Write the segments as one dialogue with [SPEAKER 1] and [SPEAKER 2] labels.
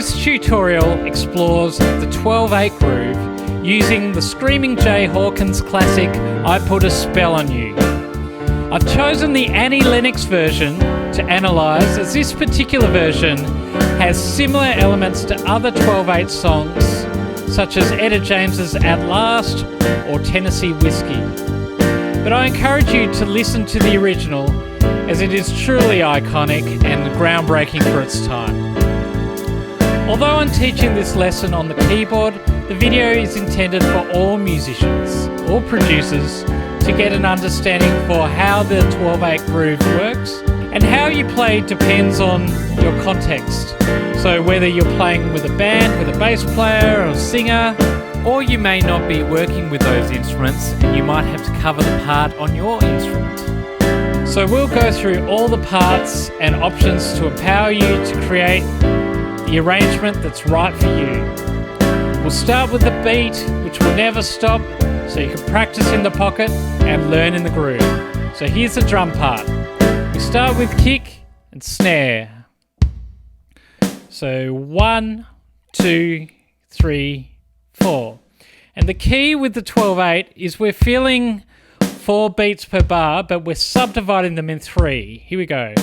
[SPEAKER 1] This tutorial explores the 12/8 groove using the Screamin Jay Hawkins classic I Put a Spell on You. I've chosen the Annie Lennox version to analyse, as this particular version has similar elements to other 12/8 songs such as Etta James's At Last or Tennessee Whiskey. But I encourage you to listen to the original, as it is truly iconic and groundbreaking for its time. Although I'm teaching this lesson on the keyboard, the video is intended for all musicians, all producers, to get an understanding for how the 12/8 groove works, and how you play depends on your context. So whether you're playing with a band, with a bass player or a singer, or you may not be working with those instruments and you might have to cover the part on your instrument. So we'll go through all the parts and options to empower you to create the arrangement that's right for you. We'll start with the beat, which will never stop, so you can practice in the pocket and learn in the groove. So here's the drum part. We start with kick and snare. So 1, 2, 3, 4. And the key with the 12/8 is we're feeling 4 beats per bar, but we're subdividing them in 3. Here we go.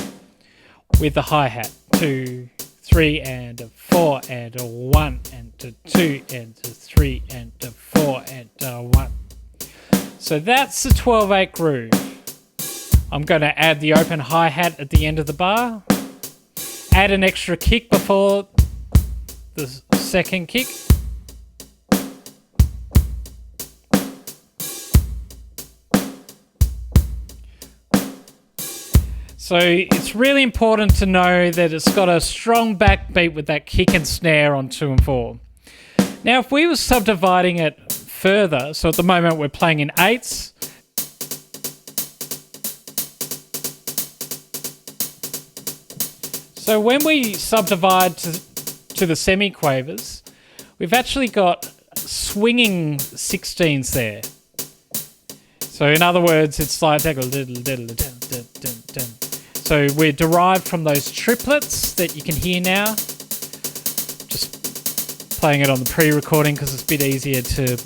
[SPEAKER 1] With the hi-hat. 2, 3, and a 4, and a 1, and a 2, and a 3, and a 4, and a 1. So that's the 12/8 groove. I'm going to add the open hi-hat at the end of the bar. Add an extra kick before the second kick. So it's really important to know that it's got a strong backbeat with that kick and snare on 2 and 4. Now if we were subdividing it further, so at the moment we're playing in 8s, so when we subdivide to the semi-quavers, we've actually got swinging 16s there. So in other words, it's like a little. So we're derived from those triplets that you can hear now. Just playing it on the pre-recording because it's a bit easier to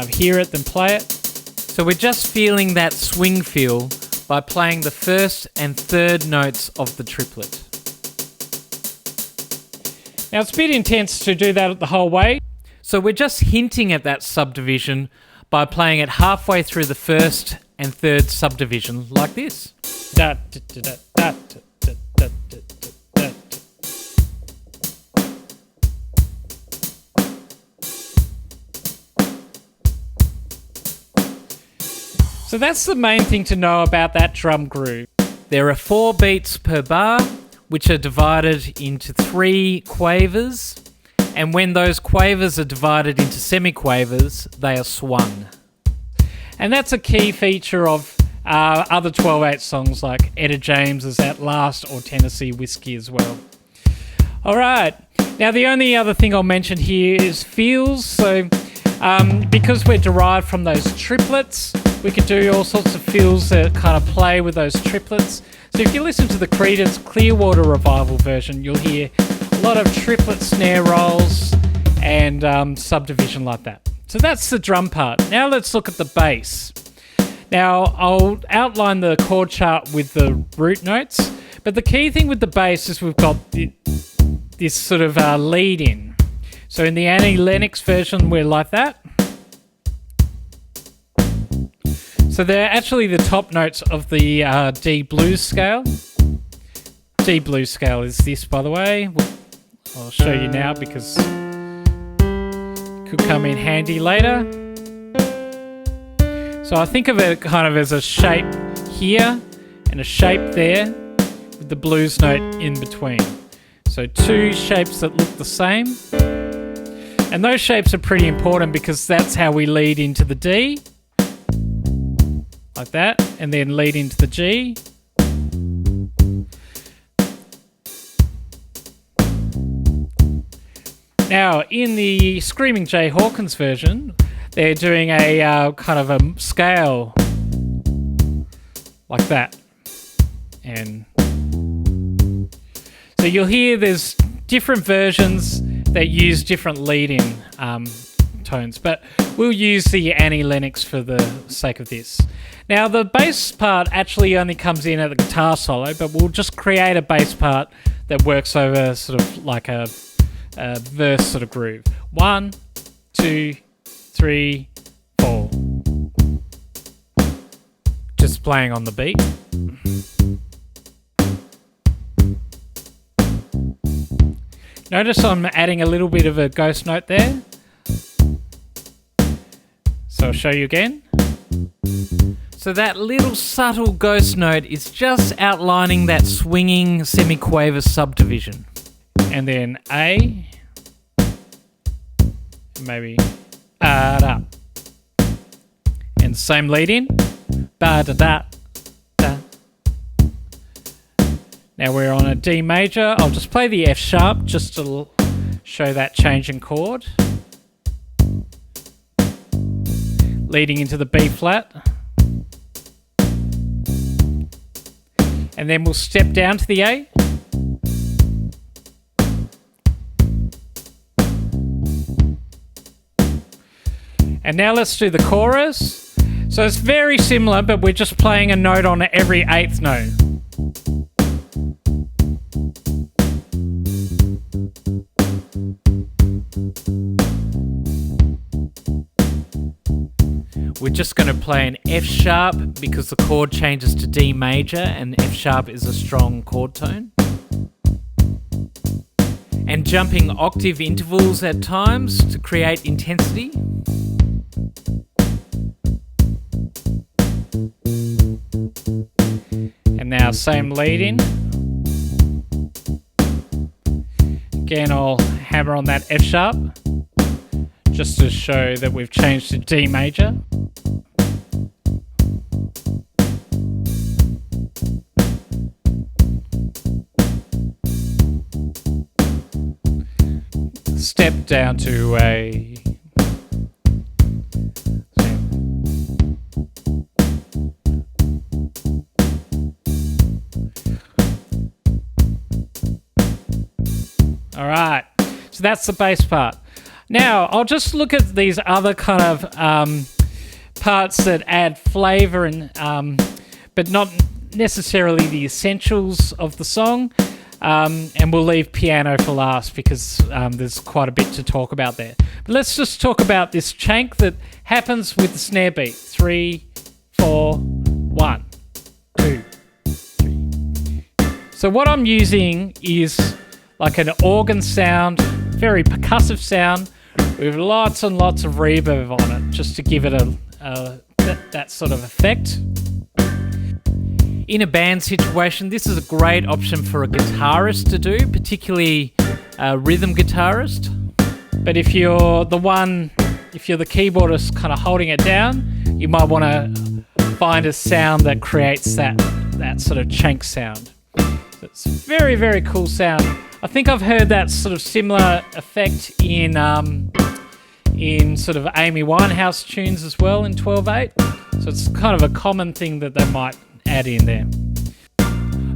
[SPEAKER 1] hear it than play it. So we're just feeling that swing feel by playing the first and third notes of the triplet. Now it's a bit intense to do that the whole way, so we're just hinting at that subdivision by playing it halfway through the first and third subdivision like this. Da, da, da, da, da, da, da, da, da, da. So that's the main thing to know about that drum groove. There are 4 beats per bar, which are divided into 3 quavers, and when those quavers are divided into semi-quavers, they are swung. And that's a key feature of other 12/8 songs like Etta James's At Last or Tennessee Whiskey as well. Alright, now the only other thing I'll mention here is feels. So because we're derived from those triplets, we can do all sorts of feels that kind of play with those triplets. So if you listen to the Creedence Clearwater Revival version, you'll hear a lot of triplet snare rolls and subdivision like that. So that's the drum part. Now let's look at the bass. Now I'll outline the chord chart with the root notes, but the key thing with the bass is we've got this sort of lead in. So in the Annie Lennox version, we're like that. So they're actually the top notes of the D blues scale. D blues scale is this, by the way. I'll show you now because it could come in handy later. So I think of it kind of as a shape here and a shape there with the blues note in between. So 2 shapes that look the same. And those shapes are pretty important because that's how we lead into the D. Like that, and then lead into the G. Now, in the Screamin Jay Hawkins version, they're doing a kind of a scale like that. And so you'll hear there's different versions that use different lead-in tones, but we'll use the Annie Lennox for the sake of this. Now the bass part actually only comes in at the guitar solo, but we'll just create a bass part that works over sort of like a verse sort of groove. 1, 2, 3, 4. Just playing on the beat. Notice I'm adding a little bit of a ghost note there. So I'll show you again. So that little subtle ghost note is just outlining that swinging semiquaver subdivision. And then A, maybe da, and same lead in, ba da da da. Now we're on a D major. I'll just play the F sharp just to show that change in chord. Leading into the B flat. And then we'll step down to the A. And now let's do the chorus. So it's very similar, but we're just playing a note on every 8th note. We're just going to play an F sharp because the chord changes to D major and F sharp is a strong chord tone. And jumping octave intervals at times to create intensity. And now same lead in. Again, I'll hammer on that F sharp just to show that we've changed to D major. Step down to A. All right, so that's the bass part. Now, I'll just look at these other kind of parts that add flavor and but not necessarily the essentials of the song. And we'll leave piano for last because there's quite a bit to talk about there. But let's just talk about this chank that happens with the snare beat. 3, 4, 1, 2, 3. So what I'm using is like an organ sound, very percussive sound, with lots and lots of reverb on it, just to give it that sort of effect. In a band situation, this is a great option for a guitarist to do, particularly a rhythm guitarist. But if you're the keyboardist kind of holding it down, you might want to find a sound that creates that sort of chank sound. It's a very, very cool sound. I think I've heard that sort of similar effect in sort of Amy Winehouse tunes as well in 12/8. So it's kind of a common thing that they might add in there.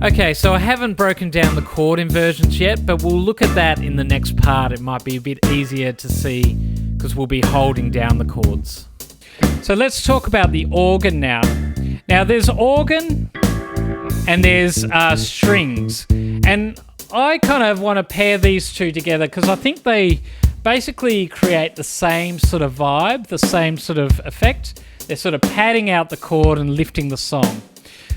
[SPEAKER 1] Okay, so I haven't broken down the chord inversions yet, but we'll look at that in the next part. It might be a bit easier to see because we'll be holding down the chords. So let's talk about the organ now. Now there's organ and there's strings. And I kind of want to pair these two together because I think they basically create the same sort of vibe, the same sort of effect. They're sort of padding out the chord and lifting the song.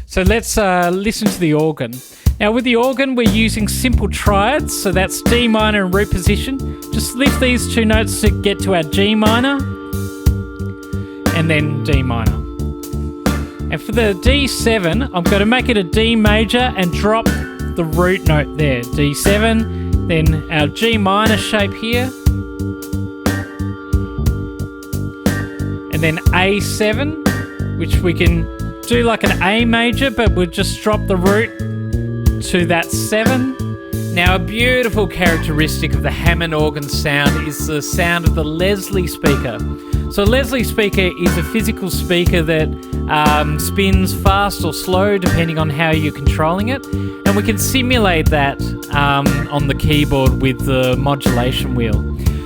[SPEAKER 1] So let's listen to the organ. Now with the organ, we're using simple triads, so that's D minor and root position. Just lift these two notes to get to our G minor, and then D minor. And for the D7, I'm going to make it a D major and drop the root note there. D7, then our G minor shape here, and then A7, which we can do like an A major, but we'll just drop the root to that 7. Now, a beautiful characteristic of the Hammond organ sound is the sound of the Leslie speaker. So a Leslie speaker is a physical speaker that spins fast or slow depending on how you're controlling it, and we can simulate that on the keyboard with the modulation wheel.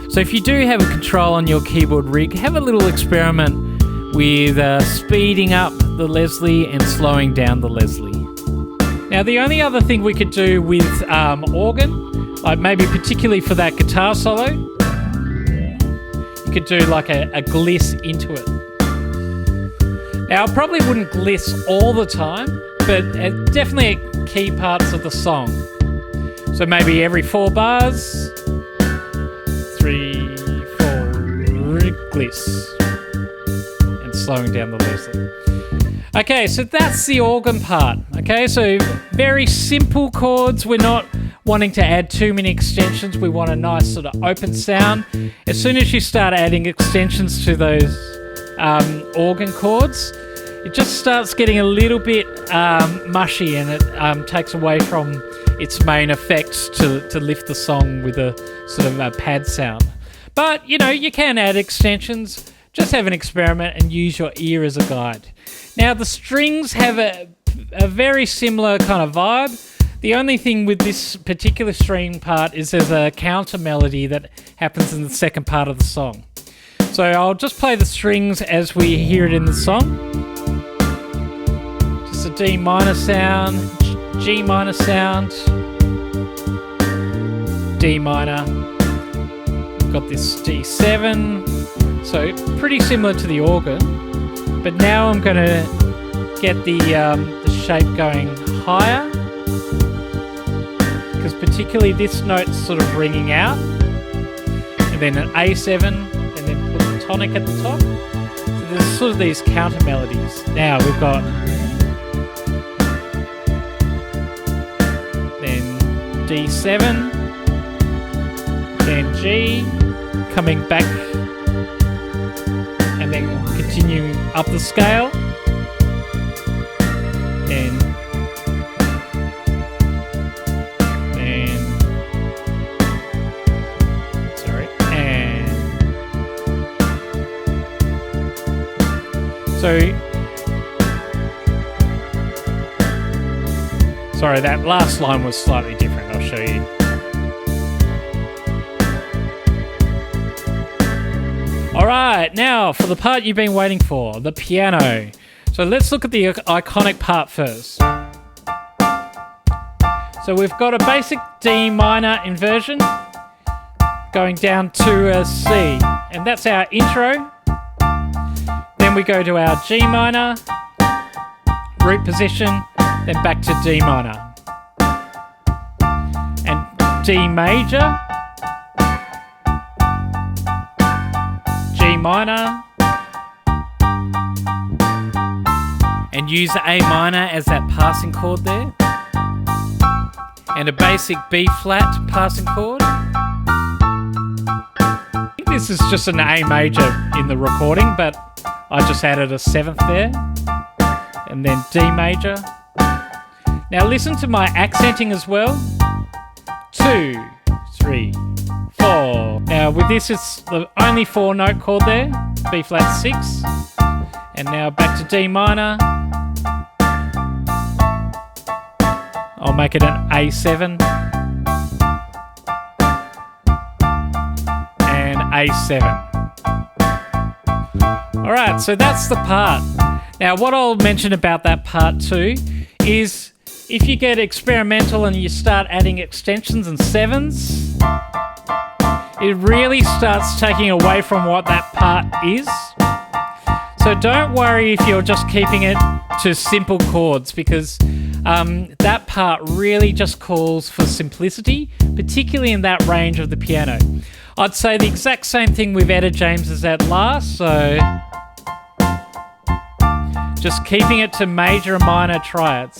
[SPEAKER 1] So if you do have a control on your keyboard rig, have a little experiment with speeding up the Leslie and slowing down the Leslie. Now the only other thing we could do with organ, like maybe particularly for that guitar solo, you could do like a gliss into it. Now I probably wouldn't gliss all the time, but definitely at key parts of the song. So maybe every 4 bars, 3, 4, gliss, and slowing down the Leslie. Okay, so that's the organ part. Okay, so very simple chords. We're not wanting to add too many extensions. We want a nice sort of open sound. As soon as you start adding extensions to those organ chords, it just starts getting a little bit mushy, and it takes away from its main effect to lift the song with a sort of a pad sound. But, you know, you can add extensions. Just have an experiment and use your ear as a guide. Now, the strings have a very similar kind of vibe. The only thing with this particular string part is there's a counter melody that happens in the second part of the song. So I'll just play the strings as we hear it in the song. Just a D minor sound, G minor sound, D minor. We've got this D7. So pretty similar to the organ, but now I'm going to get the shape going higher, because particularly this note's sort of ringing out, and then an A7, and then put the tonic at the top. So there's sort of these counter melodies. Now we've got then D7, then G, coming back, and then continuing up the scale, and sorry, that last line was slightly different. I'll show you. Alright, now for the part you've been waiting for, the piano. So let's look at the iconic part first. So we've got a basic D minor inversion going down to a C, and that's our intro. Then we go to our G minor, root position, then back to D minor. And D major, G minor, and use the A minor as that passing chord there, and a basic B flat passing chord. I think this is just an A major in the recording, but I just added a 7th there, and then D major. Now listen to my accenting as well. 2, 3, 4. Now with this, it's the only 4-note chord there, B flat 6, and now back to D minor. I'll make it an A7 and A7. Alright, so that's the part. Now what I'll mention about that part too is if you get experimental and you start adding extensions and 7s, it really starts taking away from what that part is. So don't worry if you're just keeping it to simple chords, because that part really just calls for simplicity, particularly in that range of the piano. I'd say the exact same thing with Etta James's at last, so just keeping it to major and minor triads.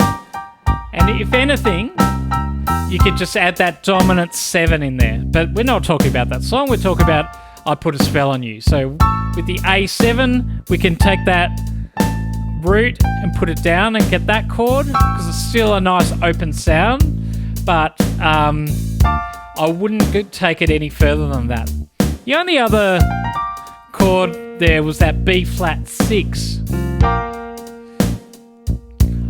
[SPEAKER 1] And if anything, you could just add that dominant 7 in there. But we're not talking about that song, we're talking about I Put a Spell on You. So with the A7, we can take that root and put it down and get that chord, because it's still a nice open sound, but I wouldn't take it any further than that. The only other chord there was that B flat 6.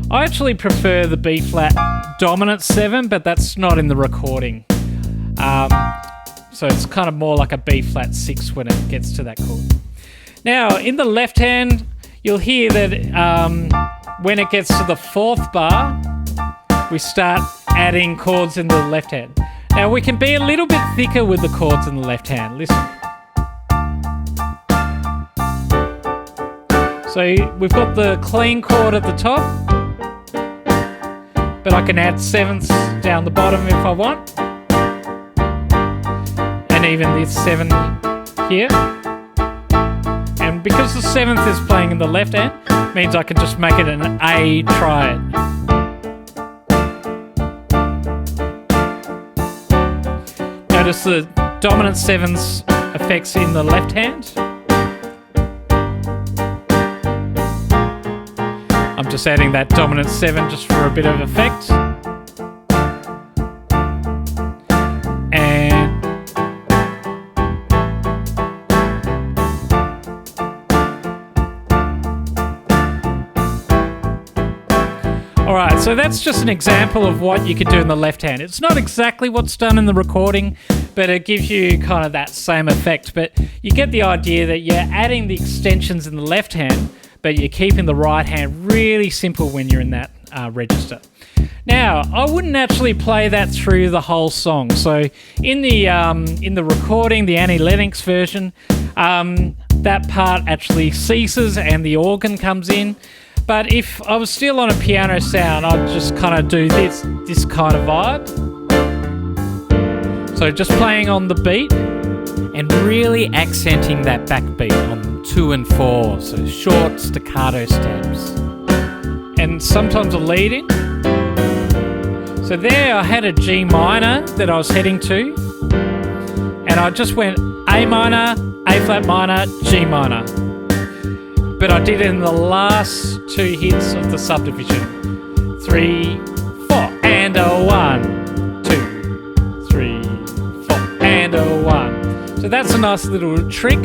[SPEAKER 1] I actually prefer the B flat dominant 7, but that's not in the recording. So it's kind of more like a B flat 6 when it gets to that chord. Now, in the left hand, you'll hear that when it gets to the 4th bar, we start adding chords in the left hand. Now, we can be a little bit thicker with the chords in the left hand. Listen. So we've got the clean chord at the top, but I can add 7ths down the bottom if I want. And even this 7 here. And because the 7th is playing in the left hand, means I can just make it an A triad. Notice the dominant 7's effects in the left hand. I'm just adding that dominant 7 just for a bit of effect. And alright, so that's just an example of what you could do in the left hand. It's not exactly what's done in the recording, but it gives you kind of that same effect. But you get the idea that you're adding the extensions in the left hand, but you're keeping the right hand really simple when you're in that register. Now, I wouldn't actually play that through the whole song. So in the recording, the Annie Lennox version, that part actually ceases and the organ comes in. But if I was still on a piano sound, I'd just kind of do this kind of vibe. So just playing on the beat and really accenting that backbeat on 2 and 4, so short staccato steps. And sometimes a lead in. So there I had a G minor that I was heading to, and I just went A minor, A flat minor, G minor. But I did it in the last 2 hits of the subdivision. 3, 4, and a 1, 2, 3, 4, and a 1. So that's a nice little trick.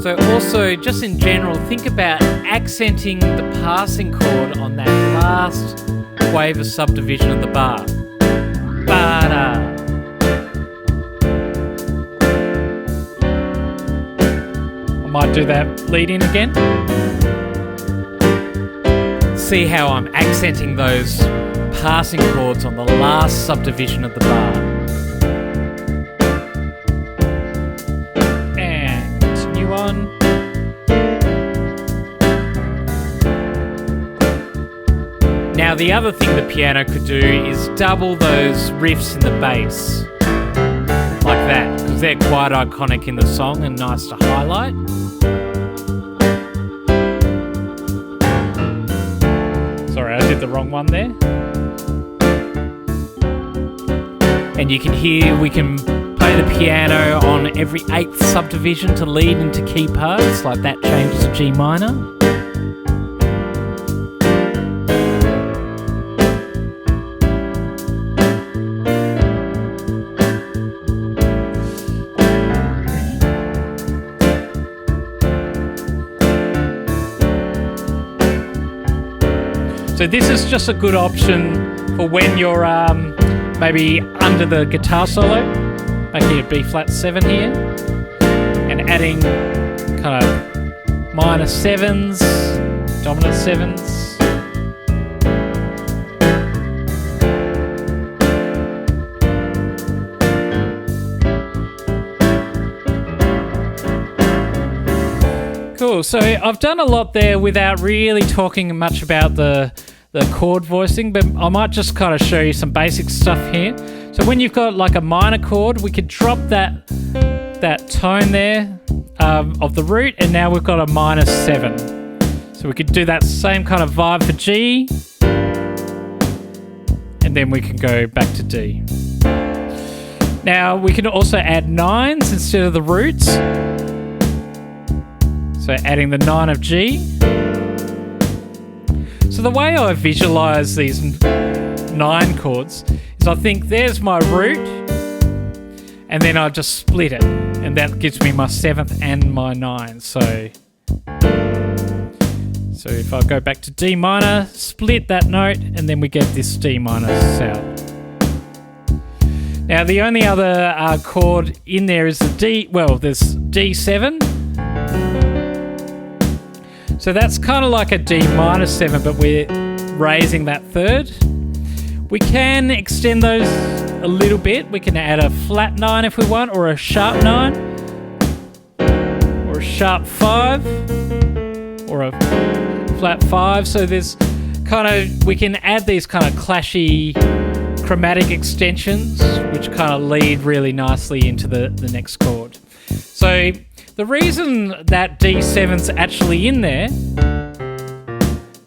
[SPEAKER 1] So also, just in general, think about accenting the passing chord on that last wave of subdivision of the bar. Ba-da. I might do that lead in again. See how I'm accenting those passing chords on the last subdivision of the bar. And continue on. Now the other thing the piano could do is double those riffs in the bass. Like that, because they're quite iconic in the song and nice to highlight. Sorry, I did the wrong one there. And you can hear we can play the piano on every 8th subdivision to lead into key parts, like that changes to G minor. So this is just a good option for when you're maybe under the guitar solo, making a B flat 7 here, and adding kind of minor 7s, dominant 7s. Cool, so I've done a lot there without really talking much about the chord voicing, but I might just kind of show you some basic stuff here. So when you've got like a minor chord, we could drop that tone there of the root, and now we've got a minor 7. So we could do that same kind of vibe for G, and then we can go back to D. Now we can also add 9s instead of the roots. So adding the 9 of G. So the way I visualize these 9 chords is I think there's my root, and then I just split it, and that gives me my 7th and my 9. So So if I go back to D minor, split that note, and then we get this D minor sound. Now the only other chord in there is the D, well, there's D7. So that's kind of like a D minor 7, but we're raising that third. We can extend those a little bit. We can add a flat 9 if we want, or a sharp 9, or a sharp 5, or a flat 5. So there's kind of, we can add these kind of clashy chromatic extensions, which kind of lead really nicely into the next chord. So the reason that D7's actually in there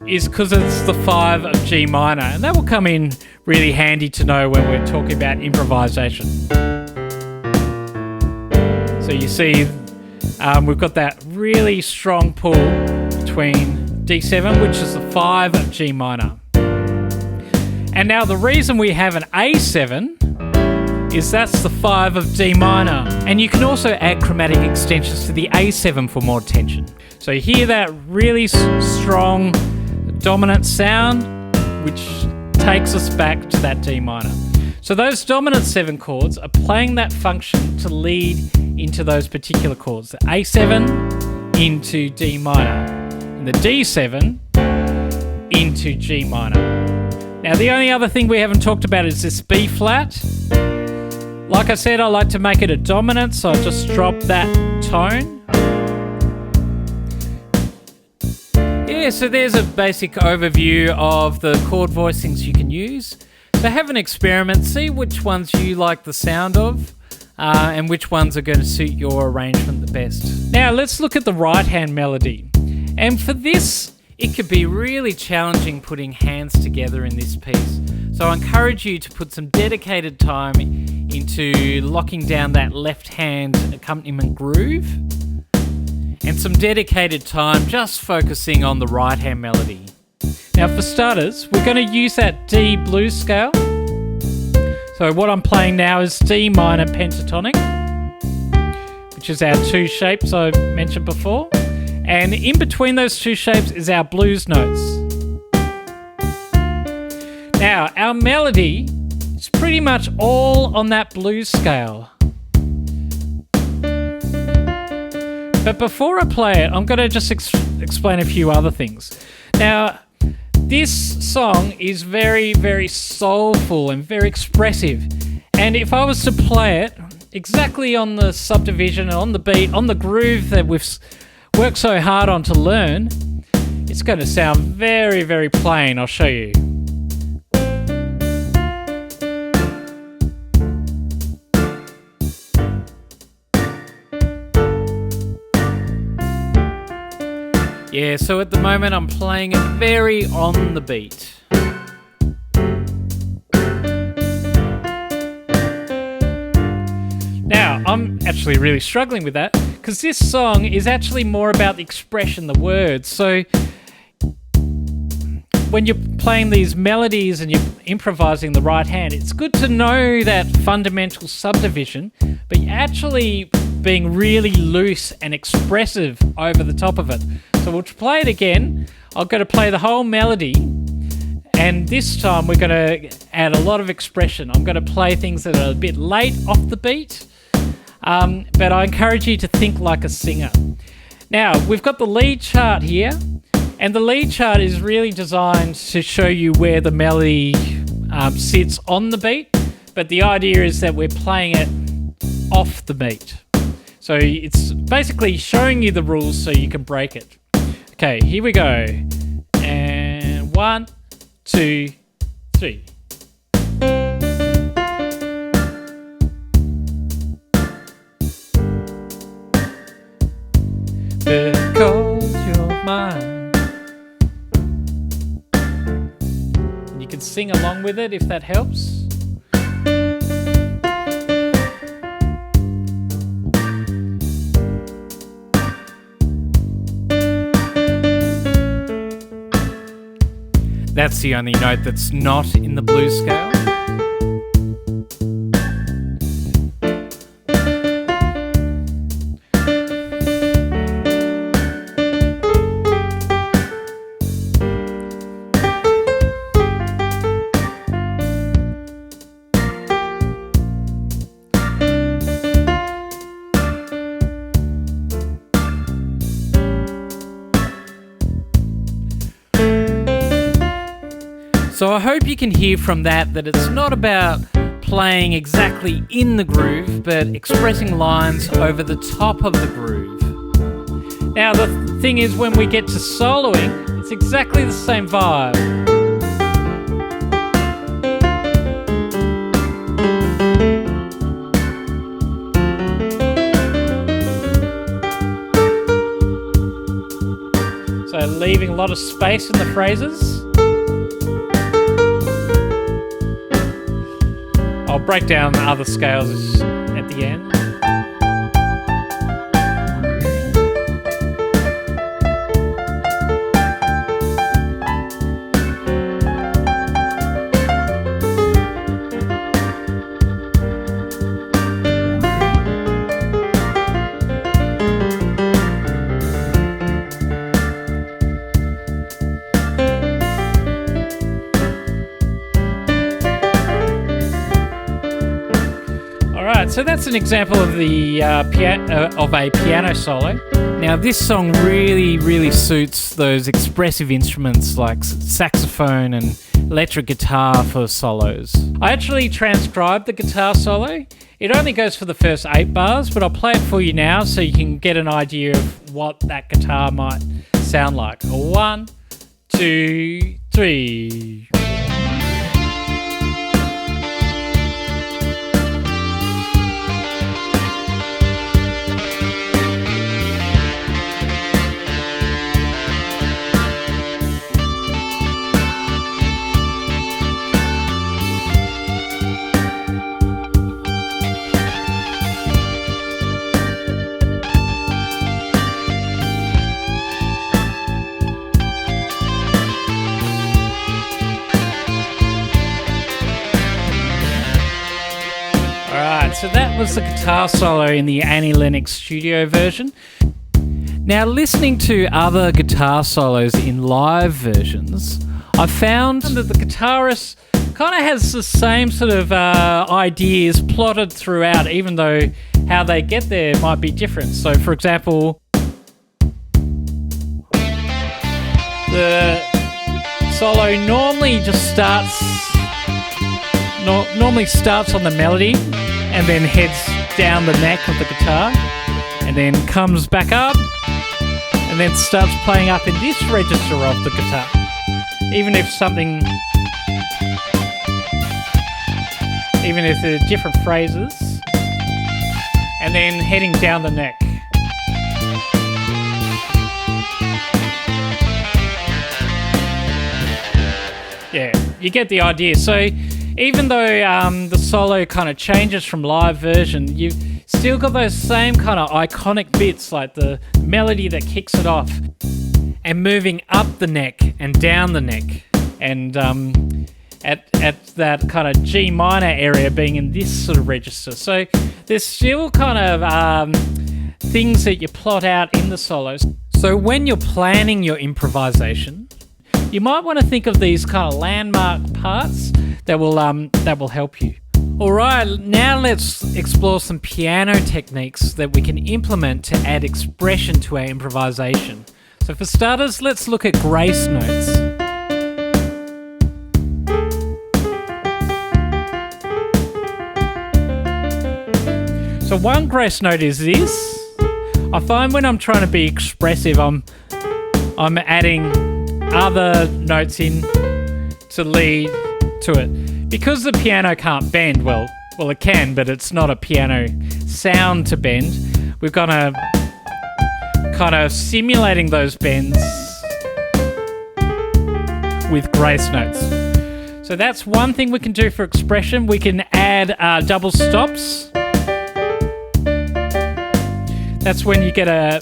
[SPEAKER 1] is because it's the 5 of G minor, and that will come in really handy to know when we're talking about improvisation. So you see we've got that really strong pull between D7, which is the 5 of G minor. And now the reason we have an A7 is that's the 5 of D minor. And you can also add chromatic extensions to the A7 for more tension. So you hear that really strong dominant sound, which takes us back to that D minor. So those dominant 7 chords are playing that function to lead into those particular chords. The A7 into D minor, and the D7 into G minor. Now the only other thing we haven't talked about is this B flat. Like I said, I like to make it a dominant, so I just drop that tone. Yeah, so there's a basic overview of the chord voicings you can use. So have an experiment, see which ones you like the sound of, and which ones are going to suit your arrangement the best. Now let's look at the right hand melody. And for this, it could be really challenging putting hands together in this piece. So I encourage you to put some dedicated time into locking down that left hand accompaniment groove, and some dedicated time just focusing on the right hand melody. Now for starters, we're going to use that D blues scale. So what I'm playing now is D minor pentatonic, which is our 2 shapes I mentioned before. And in between those 2 shapes is our blues notes. Now, our melody is pretty much all on that blues scale. But before I play it, I'm going to just explain a few other things. Now, this song is very, very soulful and very expressive. And if I was to play it exactly on the subdivision, on the beat, on the groove that we've worked so hard on to learn, it's going to sound very, very plain. I'll show you. Yeah, so at the moment I'm playing it very on the beat. Now, I'm actually really struggling with that because this song is actually more about the expression, the words. So when you're playing these melodies and you're improvising the right hand, it's good to know that fundamental subdivision, but you're actually being really loose and expressive over the top of it. So we'll play it again. I'm going to play the whole melody, and this time we're going to add a lot of expression. I'm going to play things that are a bit late off the beat, but I encourage you to think like a singer. Now, we've got the lead chart here, and the lead chart is really designed to show you where the melody sits on the beat, but the idea is that we're playing it off the beat. So it's basically showing you the rules so you can break it. Okay, here we go. And 1, 2, 3. Because you're mine. You can sing along with it if that helps. That's the only note that's not in the blues scale. So I hope you can hear from that it's not about playing exactly in the groove, but expressing lines over the top of the groove. Now the thing is, when we get to soloing, it's exactly the same vibe. So leaving a lot of space in the phrases. I'll break down the other scales at the end. So that's an example of the of a piano solo. Now this song really suits those expressive instruments like saxophone and electric guitar for solos. I actually transcribed the guitar solo. It only goes for the first 8 bars, but I'll play it for you now so you can get an idea of what that guitar might sound like. 1, 2, 3. So that was the guitar solo in the Annie Lennox studio version. Now, listening to other guitar solos in live versions, I found that the guitarist kind of has the same sort of ideas plotted throughout, even though how they get there might be different. So, for example, the solo normally starts on the melody and then heads down the neck of the guitar and then comes back up and then starts playing up in this register of the guitar. Even if they're different phrases, and then heading down the neck. Yeah, you get the idea. So even though the solo kind of changes from live version, you've still got those same kind of iconic bits, like the melody that kicks it off and moving up the neck and down the neck, and at that kind of G minor area being in this sort of register. So there's still kind of things that you plot out in the solos. So when you're planning your improvisation, you might want to think of these kind of landmark parts that will help you. All right, now let's explore some piano techniques that we can implement to add expression to our improvisation. So for starters, let's look at grace notes. So one grace note is this. I find when I'm trying to be expressive, I'm adding other notes in to lead to it. Because the piano can't bend, well it can, but it's not a piano sound to bend. We've got to kind of simulating those bends with grace notes. So that's one thing we can do for expression. We can add double stops. That's when you get a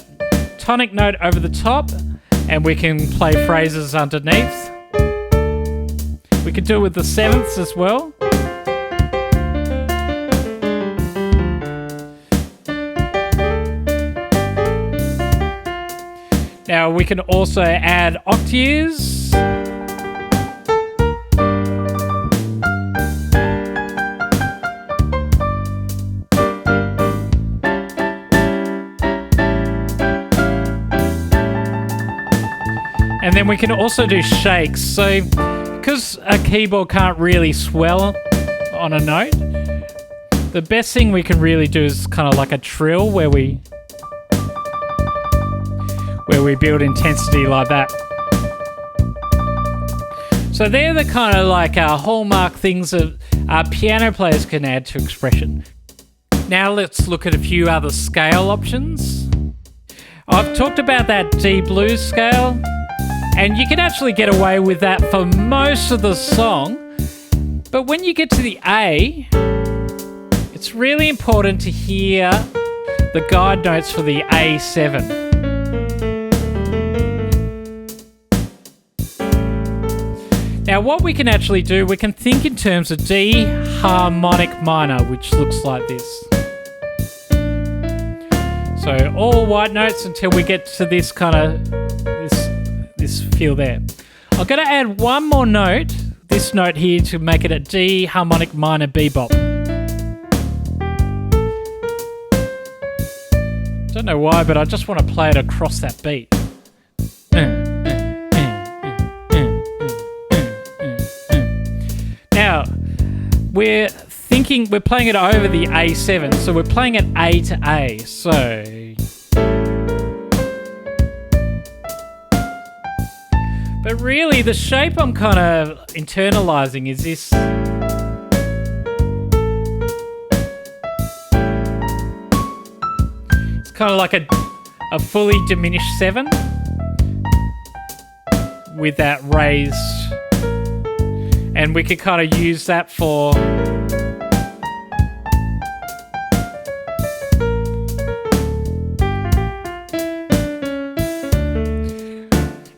[SPEAKER 1] tonic note over the top and we can play phrases underneath. We can do it with the sevenths as well. Now we can also add octaves. And then we can also do shakes. So because a keyboard can't really swell on a note, the best thing we can really do is kind of like a trill where we build intensity like that. So they're the kind of like hallmark things that piano players can add to expression. Now let's look at a few other scale options. I've talked about that D blues scale, and you can actually get away with that for most of the song. But when you get to the A, it's really important to hear the guide notes for the A7. Now what we can actually do, we can think in terms of D harmonic minor, which looks like this. So all white notes until we get to this kind of, this feel there. I'm going to add one more note, this note here, to make it a D harmonic minor bebop. Don't know why, but I just want to play it across that beat. Now, we're playing it over the A7, so we're playing it A to A, so... But really, the shape I'm kind of internalizing is this... It's kind of like a fully diminished 7 with that raised... And we could kind of use that for...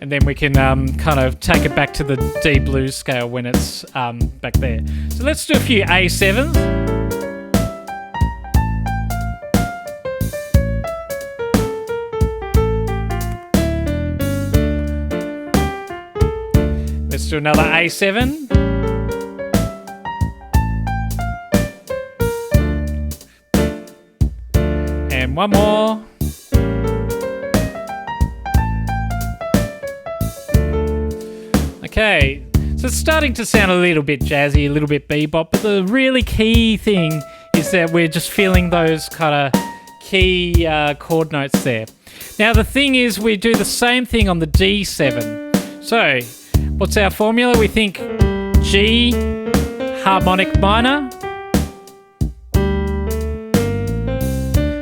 [SPEAKER 1] And then we can kind of take it back to the D blues scale when it's back there. So let's do a few A7s. Let's do another A7. And one more. Okay, so it's starting to sound a little bit jazzy, a little bit bebop, but the really key thing is that we're just feeling those kind of key chord notes there. Now the thing is, we do the same thing on the D7. So, what's our formula? We think G harmonic minor.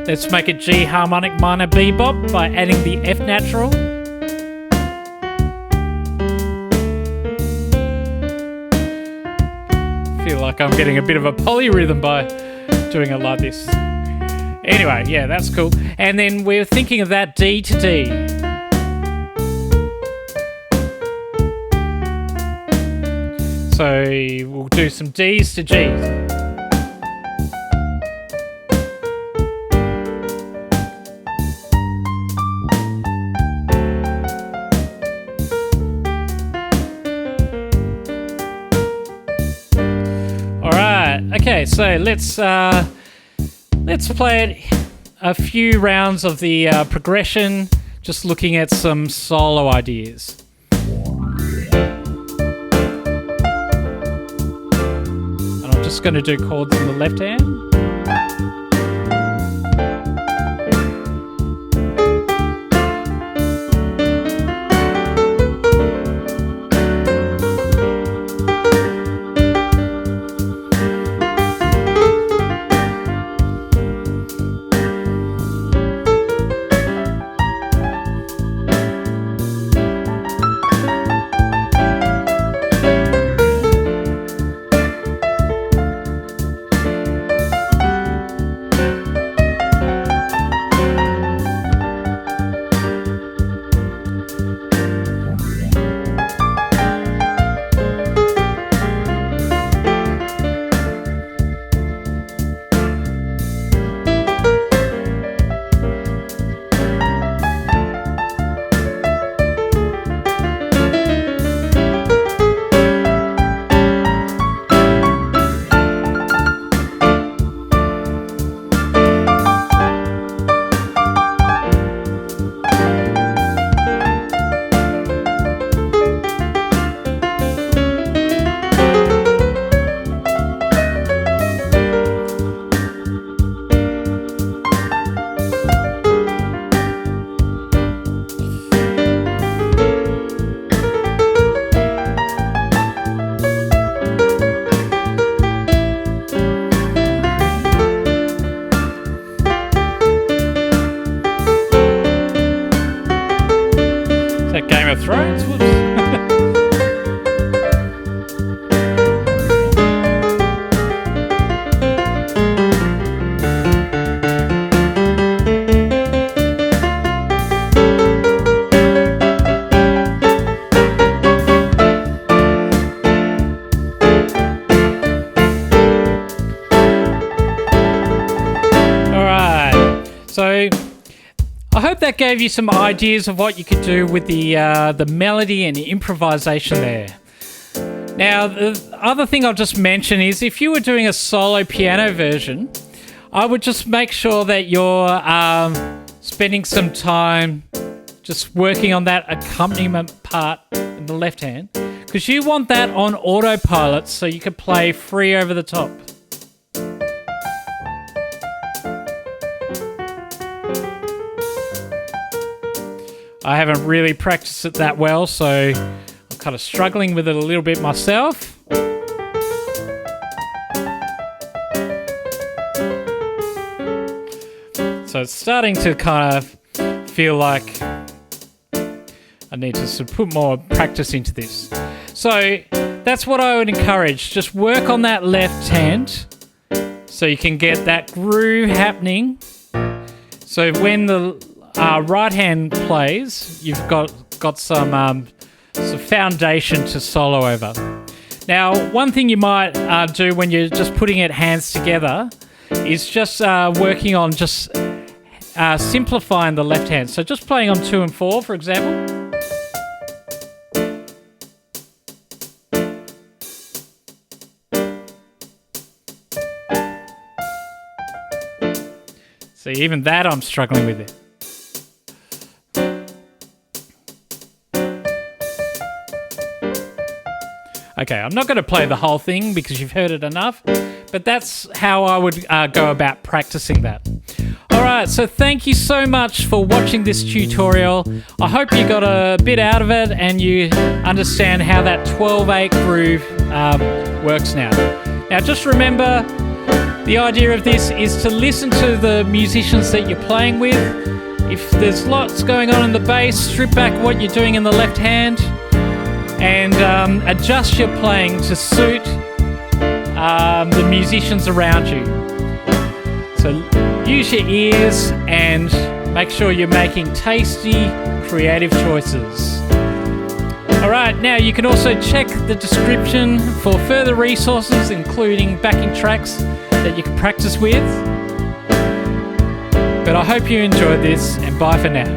[SPEAKER 1] Let's make it G harmonic minor bebop by adding the F natural. Feel like I'm getting a bit of a polyrhythm by doing it like this. Anyway, yeah, that's cool. And then we're thinking of that D to D. So we'll do some Ds to Gs. Okay, so let's play it a few rounds of the progression, just looking at some solo ideas. And I'm just going to do chords in the left hand. So I hope that gave you some ideas of what you could do with the melody and the improvisation there. Now, the other thing I'll just mention is if you were doing a solo piano version, I would just make sure that you're spending some time just working on that accompaniment part in the left hand, because you want that on autopilot so you can play free over the top. I haven't really practiced it that well, so I'm kind of struggling with it a little bit myself. So it's starting to kind of feel like I need to sort of put more practice into this. So that's what I would encourage. Just work on that left hand so you can get that groove happening. So when the right hand plays, you've got some foundation to solo over. Now, one thing you might do when you're just putting it hands together is just working on just simplifying the left hand. So just playing on 2 and 4, for example. See, even that I'm struggling with it. Okay, I'm not going to play the whole thing because you've heard it enough, but that's how I would go about practicing that. Alright, so thank you so much for watching this tutorial. I hope you got a bit out of it and you understand how that 12/8 groove works now. Now just remember, the idea of this is to listen to the musicians that you're playing with. If there's lots going on in the bass, strip back what you're doing in the left hand and adjust your playing to suit the musicians around you. So use your ears and make sure you're making tasty, creative choices. Alright, now you can also check the description for further resources, including backing tracks that you can practice with. But I hope you enjoyed this, and bye for now.